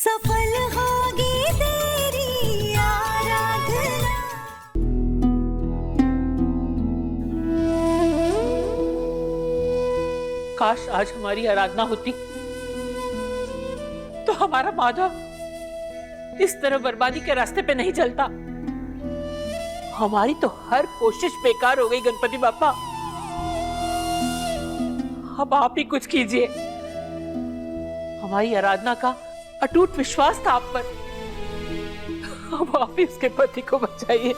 सफल होगी तेरी आराधना। काश आज हमारी आराधना होती तो हमारा माधव इस तरह बर्बादी के रास्ते पे नहीं चलता। हमारी तो हर कोशिश बेकार हो गई गणपति बापा। अब आप ही कुछ कीजिए। हमारी आराधना का अटूट विश्वास था आप पर। अब आप ही उसके पति को बचाइए।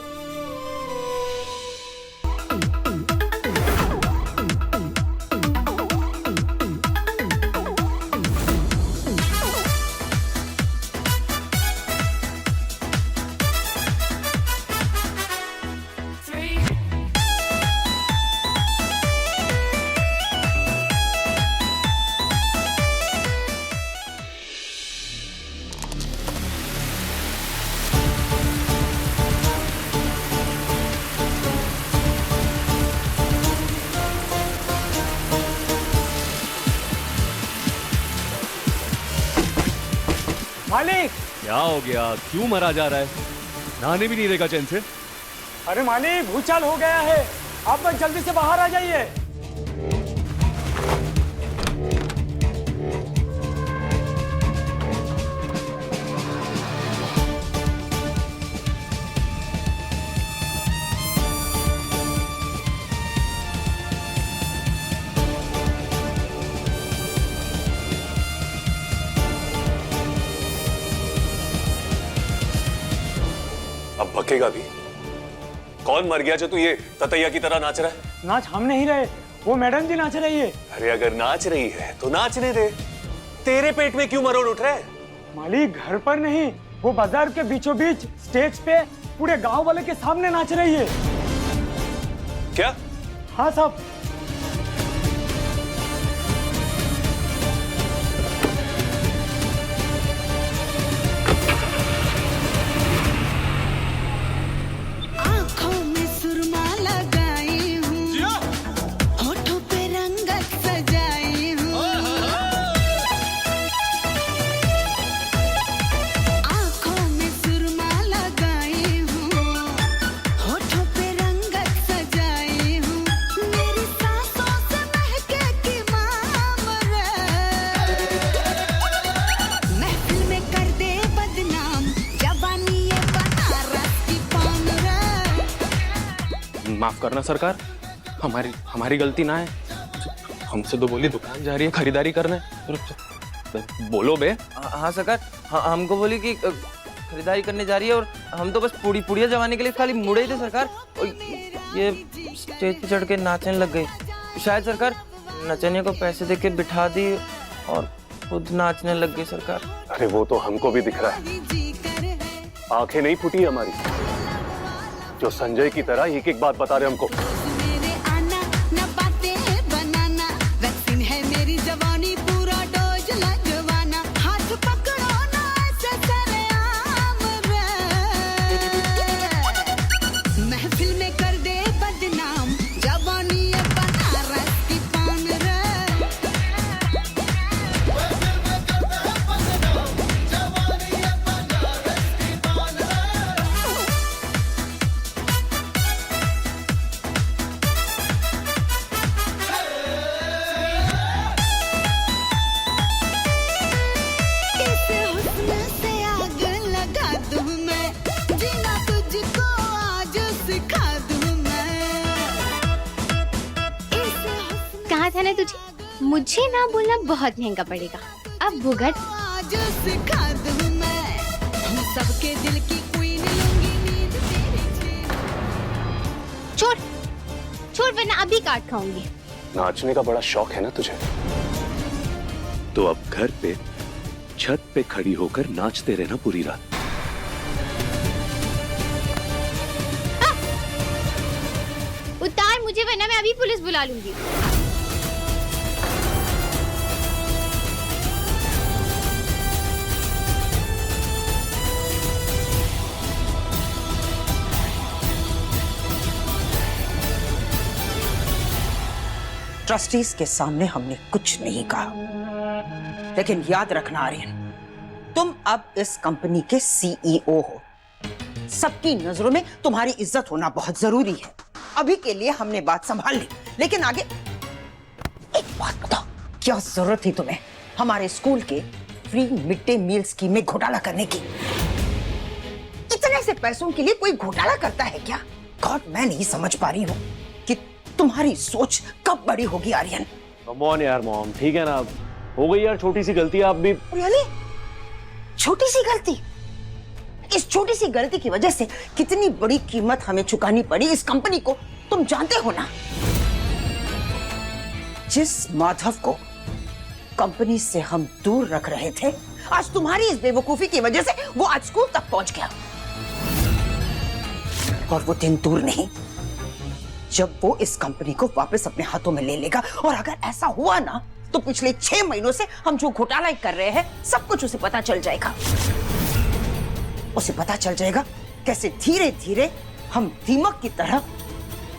मालिक! क्या हो गया? क्यों मरा जा रहा है? नहाने भी नहीं देगा चैन से। अरे मालिक, भूचाल हो गया है। आप बस जल्दी से बाहर आ जाइए। अब भकेगा भी? कौन मर गया जो तू ये ततैया की तरह नाच रहा है? नाच हम नहीं रहे, वो मैडम जी नाच रही है। अरे अगर नाच रही है तो नाचने दे। तेरे पेट में क्यों मरोड़ उठ रहा है? मालिक, घर पर नहीं, वो बाजार के बीचों बीच स्टेज पे पूरे गांव वाले के सामने नाच रही है। क्या? हाँ साहब। आँखों में सुरमा लगाई हूँ, होठों पे रंगत सजाई हूँ। आँखों में सुरमा लगाई हूँ, होठों पे रंगत सजाई हूँ। मेरी सांसों से महके कि मामरे, महफिल में कर दे बदनाम, जवानी ये बनारस की पान रे। माफ करना सरकार, हमारी गलती ना है। हमसे तो बोली दुकान जा रही है खरीदारी करने। बोलो बे। हाँ सरकार, हमको बोली कि खरीदारी करने जा रही है और हम तो बस पुड़िया जमाने के लिए खाली मुड़े ही थे सरकार। और ये स्टेज पे चढ़ के नाचने लग गई। शायद सरकार नचने को पैसे दे के बिठा दी और खुद नाचने लग गई सरकार। अरे वो तो हमको भी दिख रहा है। आंखें नहीं फूटी हमारी जो संजय की तरह एक एक बात बता रहे हमको। मेरे आना न बातें बनाना, वैक्सीन है मेरी जवानी, पूरा डोज लगवाना। हाथ पकड़ो ना ऐसे सरेआम रे, महफिल में कर दे बदनाम, जवानी ये बनारस की पान रे। इस हुस्न से आग लगा दूं मैं, जीना तुझको आज सिखा दूं मैं। इस हुस्न कहा था ना तुझे, मुझे ना बोलना बहुत महंगा पड़ेगा। अब भुगत। आज सिखा दूं मैं, हम सबके दिल की क्वीन लूंगी नींद तेरी छीन। छोड़ छोड़, वरना अभी काट खाऊंगी। नाचने का बड़ा शौक है ना तुझे, तो अब घर पे छत पे खड़ी होकर नाचते रहना पूरी रात। उतार मुझे, वरना मैं अभी पुलिस बुला लूंगी। ट्रस्टीज के सामने हमने कुछ नहीं कहा, लेकिन याद रखना आर्यन, तुम अब इस कंपनी के सीईओ हो। सबकी नजरों में तुम्हारी इज्जत होना बहुत जरूरी है। अभी के लिए हमने बात संभाल ली, लेकिन आगे एक बात बताओ, क्या जरूरत थी तुम्हें हमारे स्कूल के free mid day meal scheme में घोटाला करने की? इतने से पैसों के लिए कोई घोटाला करता है क्या? गॉड, मैं नहीं समझ पा रही हूँ कि तुम्हारी सोच कब बड़ी होगी आर्यन। कम ऑन यार मॉम, ठीक है ना, हो गई यार छोटी सी गलती, आप भी। रियली? छोटी सी गलती? इस छोटी सी गलती की वजह से कितनी बड़ी कीमत हमें चुकानी पड़ी इस कंपनी को, तुम जानते हो ना? जिस माधव को कंपनी से हम दूर रख रहे थे, आज तुम्हारी इस बेवकूफी की वजह से वो आज स्कूल तक पहुंच गया। और वो दिन दूर नहीं जब वो इस कंपनी को वापस अपने हाथों में ले लेगा। और अगर ऐसा हुआ ना, तो पिछले 6 महीनों से हम जो घोटाला कर रहे हैं सब कुछ उसे पता चल जाएगा। उसे पता चल जाएगा कैसे धीरे धीरे हम दीमक की तरह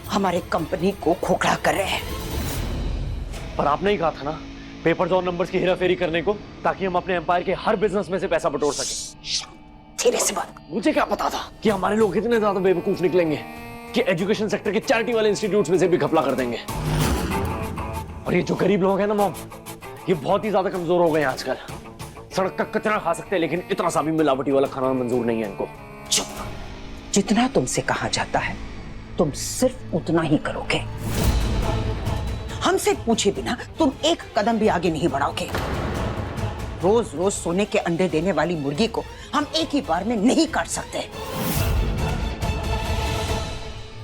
हमारे कंपनी को खोखला कर रहे हैं। पर आपने ही कहा था ना पेपर्स और नंबर्स की हेराफेरी करने को, ताकि हम अपने एम्पायर के हर बिजनेस में से पैसा बटोर सके। धीरे से बात। मुझे क्या पता था कि हमारे लोग इतने ज्यादा बेवकूफ निकलेंगे कि एजुकेशन सेक्टर के चैरिटी वाले इंस्टीट्यूट्स में से भी घपला कर देंगे। और ये जो गरीब लोग हैं ना मॉम, ये बहुत ही ज्यादा कमजोर हो गए हैं आजकल। सड़क का कचरा खा सकते हैं, लेकिन इतना सा भी मिलावटी वाला खाना मंजूर नहीं है इनको। चुप। जितना तुमसे कहा जाता है तुम सिर्फ उतना ही करोगे। हमसे पूछे बिना तुम एक कदम भी आगे नहीं बढ़ाओगे। रोज रोज सोने के अंडे देने वाली मुर्गी को हम एक ही बार में नहीं काट सकते।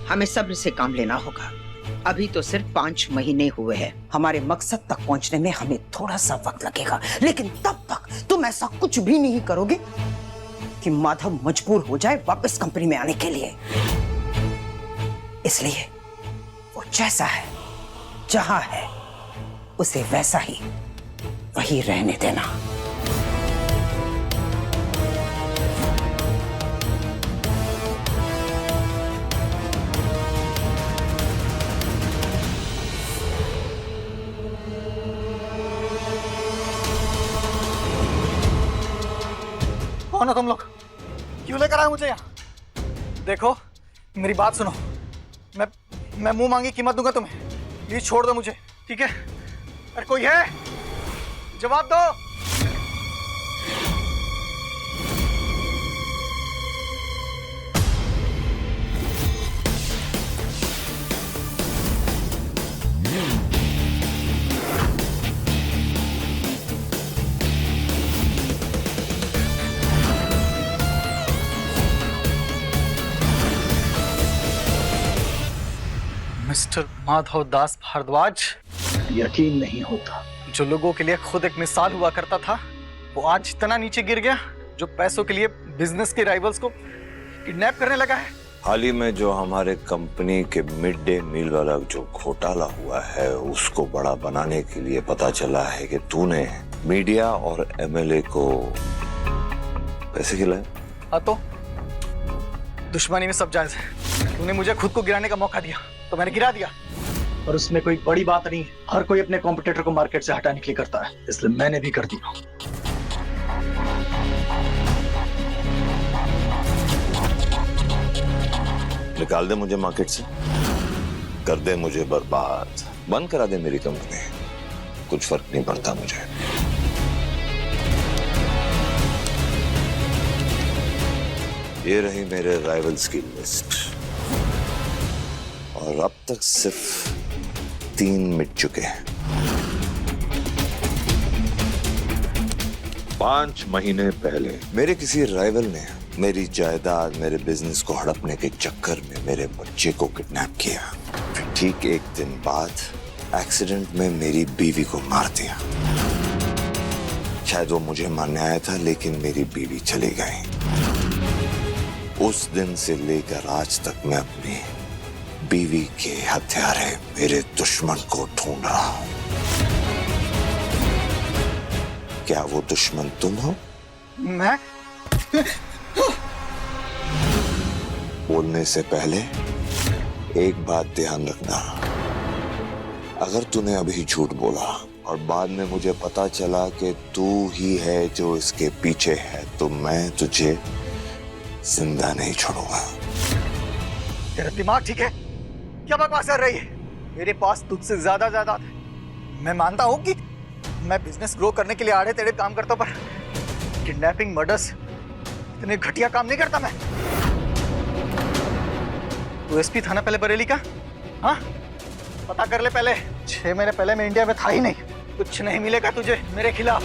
हमें सब्र से काम लेना होगा। अभी तो सिर्फ 5 महीने हुए हैं। हमारे मकसद तक पहुंचने में हमें थोड़ा सा वक्त लगेगा, लेकिन तब तक तुम ऐसा कुछ भी नहीं करोगे कि माधव मजबूर हो जाए वापस कंपनी में आने के लिए। इसलिए वो जैसा है, जहां है, उसे वैसा ही वही रहने देना। कौन हो तुम लोग? क्यों लेकर आए मुझे यहाँ? देखो मेरी बात सुनो, मैं मुंह मांगी कीमत दूंगा तुम्हें। प्लीज छोड़ दो मुझे, ठीक है? अरे कोई है? जवाब दो। मिस्टर माधव दास भारद्वाज, यकीन नहीं होता। जो लोगों के लिए खुद एक मिसाल हुआ करता था, वो आज इतना नीचे गिर गया। जो पैसों के लिए बिजनेस के राइवल्स को किडनैप करने लगा है। हाल ही में जो हमारे कंपनी के मिड डे मील वाला जो घोटाला हुआ है, उसको बड़ा बनाने के लिए पता चला है कि तूने मीडिया और एमएलए को पैसे खिलाए। हाँ तो दुश्मनी में सब जायज है। तूने मुझे खुद को गिराने का मौका दिया तो मैंने गिरा दिया। और उसमें कोई बड़ी बात नहीं है। हर कोई अपने कॉम्पिटिटर को मार्केट से हटाने के लिए करता है, इसलिए मैंने भी कर दिया। निकाल दे मुझे मार्केट से, कर दे मुझे बर्बाद, बंद करा दे मेरी कंपनी, कुछ फर्क नहीं पड़ता मुझे। ये रही मेरे राइवल्स की लिस्ट, और अब तक सिर्फ 3 मिट चुके हैं। 5 महीने पहले मेरे किसी राइवल ने मेरी जायदाद, मेरे बिजनेस को हड़पने के चक्कर में मेरे बच्चे को किडनैप किया। फिर ठीक 1 दिन बाद एक्सीडेंट में मेरी बीवी को मार दिया। शायद वो मुझे मारने आया था, लेकिन मेरी बीवी चली गई। उस दिन से लेकर आज तक मैं अपनी बीवी के हत्यारे, मेरे दुश्मन को ढूंढ रहा हूं। क्या वो दुश्मन तुम हो? मैं? बोलने से पहले एक बात ध्यान रखना, अगर तूने अभी झूठ बोला और बाद में मुझे पता चला कि तू ही है जो इसके पीछे है, तो मैं तुझे जिंदा नहीं छोड़ूंगा। तेरा दिमाग ठीक है? क्या बकवास कर रही है? मेरे पास तुझसे ज्यादा जायदाद है। मैं मानता हूँ कि मैं बिजनेस ग्रो करने के लिए आड़े तेरे काम करता हूँ, पर किडनैपिंग, मर्डर्स, इतने घटिया काम नहीं करता मैं। तू एसपी थाना पहले बरेली का? हाँ, पता कर ले पहले। 6 महीने पहले मैं इंडिया में था ही नहीं। कुछ नहीं मिलेगा तुझे मेरे खिलाफ।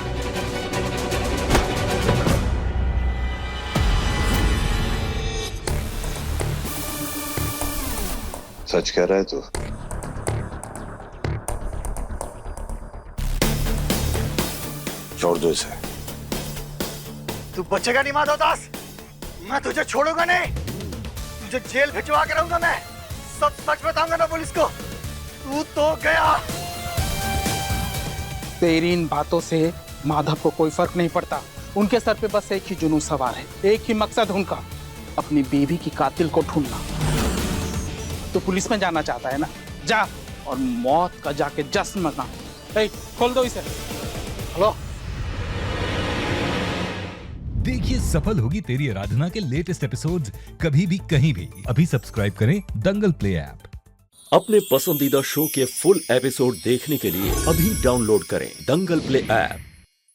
सच कह रहा है तू? छोड़ दो इसे। तू बचेगा नहीं माधवदास। मैं तुझे छोड़ूंगा नहीं। तुझे जेल भिजवा के रहूंगा मैं। सब सच बताऊंगा ना पुलिस को। तू तो गया। तेरी इन बातों से माधव को कोई फर्क नहीं पड़ता। उनके सर पे बस एक ही जुनून सवार है, एक ही मकसद उनका, अपनी बीवी की कातिल को ढूंढना। तो पुलिस में जाना चाहता है ना, जा और मौत का जाके जश्न मना। खोल दो इसे। हेलो, देखिए सफल होगी तेरी आराधना के लेटेस्ट एपिसोड्स कभी भी कहीं भी। अभी सब्सक्राइब करें दंगल प्ले ऐप। अपने पसंदीदा शो के फुल एपिसोड देखने के लिए अभी डाउनलोड करें दंगल प्ले ऐप।